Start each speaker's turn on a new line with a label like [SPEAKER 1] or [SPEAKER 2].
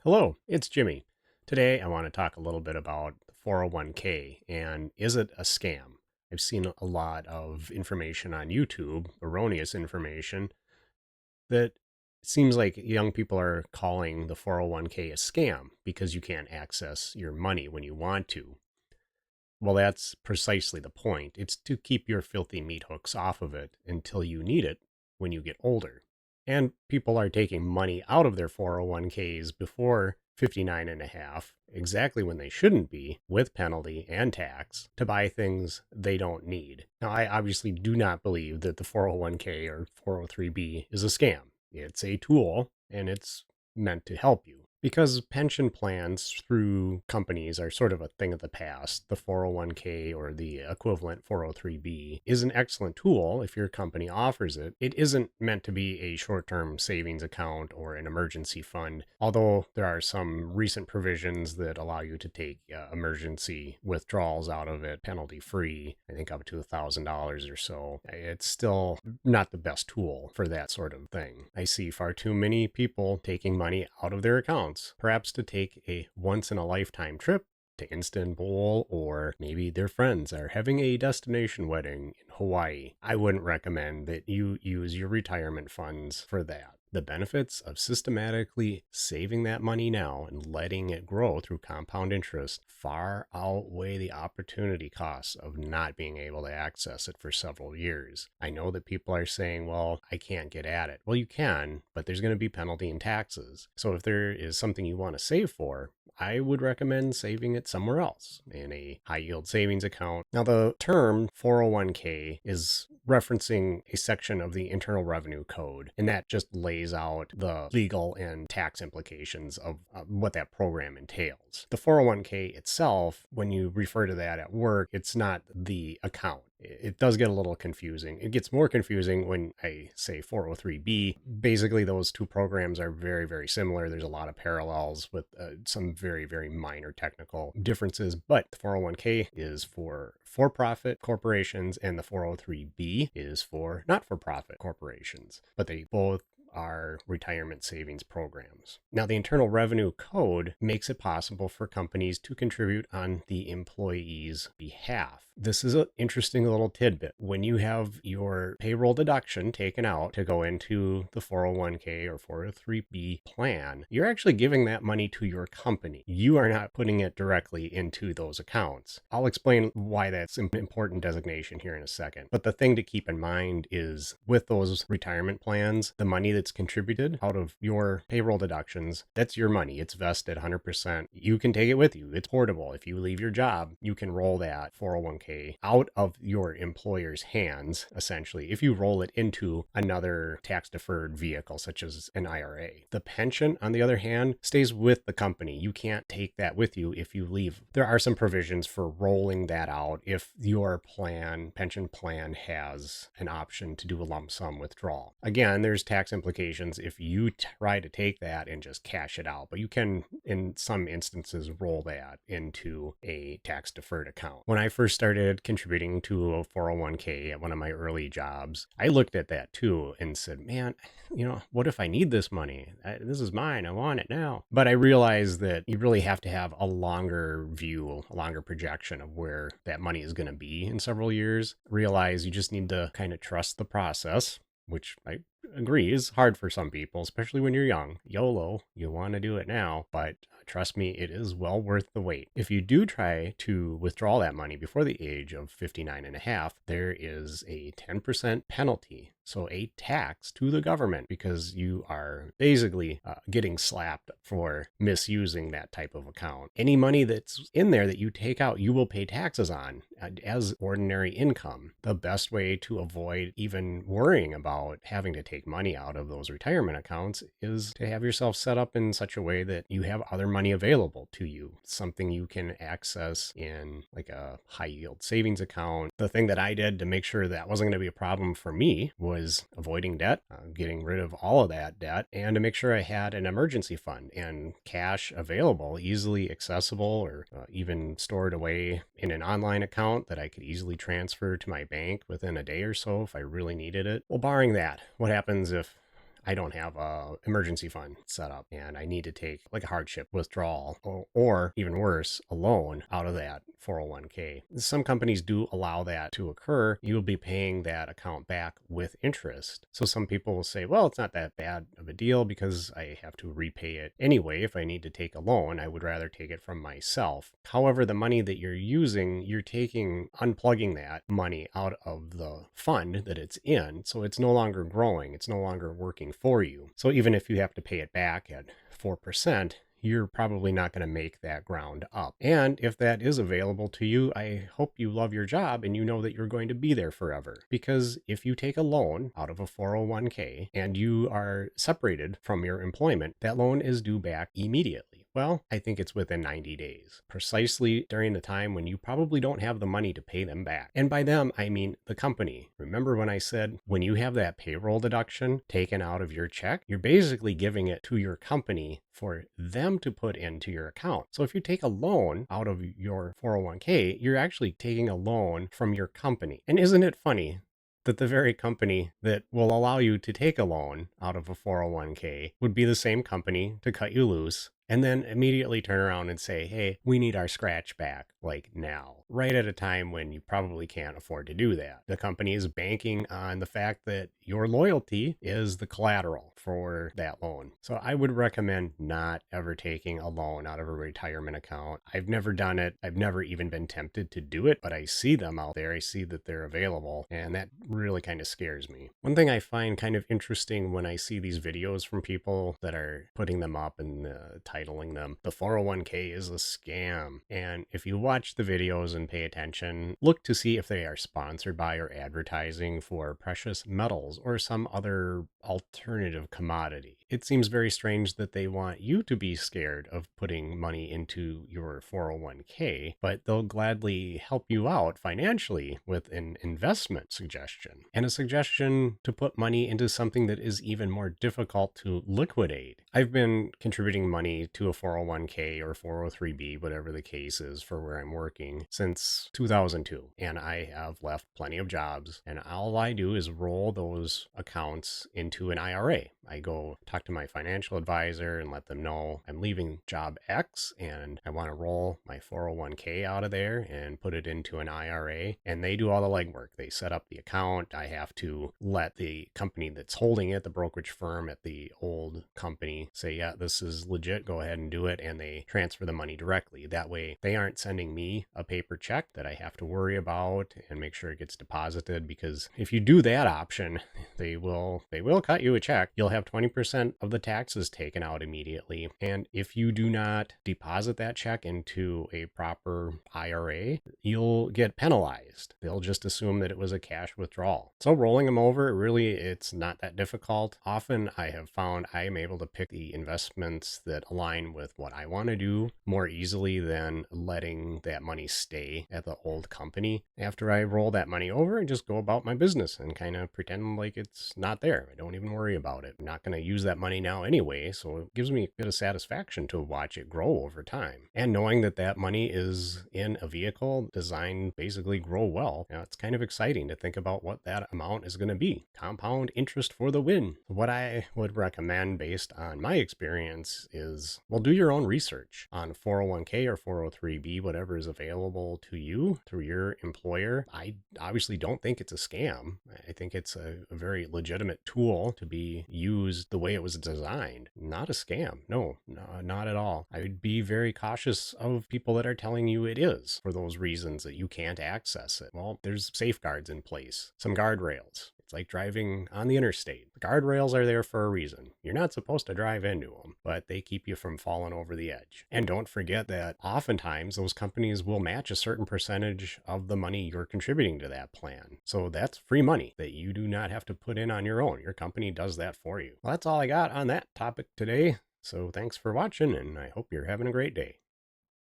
[SPEAKER 1] Hello, it's Jimmy. Today I want to talk a little bit about the 401k and is it a scam? I've seen a lot of information on YouTube, erroneous information, that seems like young people are calling the 401k a scam because you can't access your money when you want to. Well, that's precisely the point. It's to keep your filthy meat hooks off of it until you need it when you get older. And people are taking money out of their 401ks before 59 and a half, exactly when they shouldn't be, with penalty and tax, to buy things they don't need. Now, I obviously do not believe that the 401k or 403b is a scam. It's a tool and it's meant to help you. Because pension plans through companies are sort of a thing of the past, the 401k or the equivalent 403b is an excellent tool if your company offers it. It isn't meant to be a short term savings account or an emergency fund, although there are some recent provisions that allow you to take emergency withdrawals out of it penalty free, I think up to $1,000 or so. It's still not the best tool for that sort of thing. I see far too many people taking money out of their accounts, perhaps to take a once in a lifetime trip to Istanbul, or maybe their friends are having a destination wedding in Hawaii. I wouldn't recommend that you use your retirement funds for that. The benefits of systematically saving that money now and letting it grow through compound interest far outweigh the opportunity costs of not being able to access it for several years. I know that people are saying, well, I can't get at it. Well, you can, but there's going to be penalty and taxes. So if there is something you want to save for, I would recommend saving it somewhere else in a high yield savings account. Now, the term 401k is referencing a section of the Internal Revenue Code, and that just lays out the legal and tax implications of what that program entails. The 401k itself, when you refer to that at work, it's not the account. It does get a little confusing. It gets more confusing when I say 403b. Basically, those two programs are very, very similar. There's a lot of parallels with some very, very minor technical differences, but the 401k is for for-profit corporations and the 403b is for not-for-profit corporations, but they both are retirement savings programs. Now, the Internal Revenue Code makes it possible for companies to contribute on the employee's behalf. This is an interesting little tidbit. When you have your payroll deduction taken out to go into the 401k or 403b plan, you're actually giving that money to your company. You are not putting it directly into those accounts. I'll explain why that's an important designation here in a second. But the thing to keep in mind is with those retirement plans, the money that's contributed out of your payroll deductions, that's your money. It's vested 100%. You can take it with you. It's portable. If you leave your job, you can roll that 401k out of your employer's hands, essentially, if you roll it into another tax deferred vehicle, such as an IRA. The pension, on the other hand, stays with the company. You can't take that with you if you leave. There are some provisions for rolling that out if your pension plan has an option to do a lump sum withdrawal. Again, there's tax implications if you try to take that and just cash it out, but you can, in some instances, roll that into a tax deferred account. When I first started contributing to a 401k at one of my early jobs, I looked at that too and said, man, what if I need this money? This is mine. I want it now. But I realized that you really have to have a longer view, a longer projection of where that money is going to be in several years. Realize you just need to kind of trust the process, which I agree is hard for some people, especially when you're young. YOLO, you want to do it now, but trust me, it is well worth the wait. If you do try to withdraw that money before the age of 59 and a half, there is a 10% penalty. So a tax to the government because you are basically getting slapped for misusing that type of account. Any money that's in there that you take out, you will pay taxes on as ordinary income. The best way to avoid even worrying about having to take money out of those retirement accounts is to have yourself set up in such a way that you have other money available to you, something you can access in like a high yield savings account. The thing that I did to make sure that wasn't going to be a problem for me was avoiding debt, getting rid of all of that debt, and to make sure I had an emergency fund and cash available, easily accessible, or even stored away in an online account that I could easily transfer to my bank within a day or so if I really needed it. Well, barring that, what happens if I don't have a emergency fund set up and I need to take like a hardship withdrawal or even worse, a loan out of that 401k. Some companies do allow that to occur. You'll be paying that account back with interest. So some people will say, well, it's not that bad of a deal because I have to repay it anyway. If I need to take a loan, I would rather take it from myself. However, the money that you're using, you're unplugging that money out of the fund that it's in. So it's no longer growing. It's no longer working for you. So even if you have to pay it back at 4%, you're probably not going to make that ground up. And if that is available to you, I hope you love your job and you know that you're going to be there forever. Because if you take a loan out of a 401k and you are separated from your employment, that loan is due back immediately. Well, I think it's within 90 days, precisely during the time when you probably don't have the money to pay them back. And by them, I mean the company. Remember when I said when you have that payroll deduction taken out of your check, you're basically giving it to your company for them to put into your account. So if you take a loan out of your 401k, you're actually taking a loan from your company. And isn't it funny that the very company that will allow you to take a loan out of a 401k would be the same company to cut you loose and then immediately turn around and say, hey, we need our scratch back like now, right at a time when you probably can't afford to do that. The company is banking on the fact that your loyalty is the collateral for that loan. So I would recommend not ever taking a loan out of a retirement account. I've never done it. I've never even been tempted to do it, but I see them out there. I see that they're available, and that really kind of scares me. One thing I find kind of interesting when I see these videos from people that are putting them up and titling them, the 401k is a scam. And if you watch the videos and pay attention, look to see if they are sponsored by or advertising for precious metals or some other alternative commodity. It seems very strange that they want you to be scared of putting money into your 401k, but they'll gladly help you out financially with an investment suggestion and a suggestion to put money into something that is even more difficult to liquidate. I've been contributing money to a 401k or 403b, whatever the case is for where I'm working, since 2002, and I have left plenty of jobs, and all I do is roll those accounts into an IRA. I go talk to my financial advisor and let them know I'm leaving job X and I want to roll my 401k out of there and put it into an IRA, and they do all the legwork. They set up the account. I have to let the company that's holding it, the brokerage firm at the old company, say, yeah, this is legit, go ahead and do it, and they transfer the money directly. That way they aren't sending me a paper check that I have to worry about and make sure it gets deposited, because if you do that option, they will cut you a check. You'll have 20% of the taxes taken out immediately. And if you do not deposit that check into a proper IRA, you'll get penalized. They'll just assume that it was a cash withdrawal. So rolling them over, really, it's not that difficult. Often I have found I am able to pick the investments that align with what I want to do more easily than letting that money stay at the old company. After I roll that money over, I just go about my business and kind of pretend like it's not there. I don't even worry about it. I'm not going to use that money now anyway, so it gives me a bit of satisfaction to watch it grow over time. And knowing that that money is in a vehicle designed basically grow well, it's kind of exciting to think about what that amount is going to be. Compound interest for the win. What I would recommend based on my experience is, well, do your own research on 401k or 403b, whatever is available to you through your employer. I obviously don't think it's a scam. I think it's a very legitimate tool to be used the way it was designed. Not a scam. No, not at all. I would be very cautious of people that are telling you it is for those reasons that you can't access it. Well, there's safeguards in place, some guardrails. It's like driving on the interstate. The guardrails are there for a reason. You're not supposed to drive into them, but they keep you from falling over the edge. And don't forget that oftentimes those companies will match a certain percentage of the money you're contributing to that plan. So that's free money that you do not have to put in on your own. Your company does that for you. Well, that's all I got on that topic today. So thanks for watching, and I hope you're having a great day.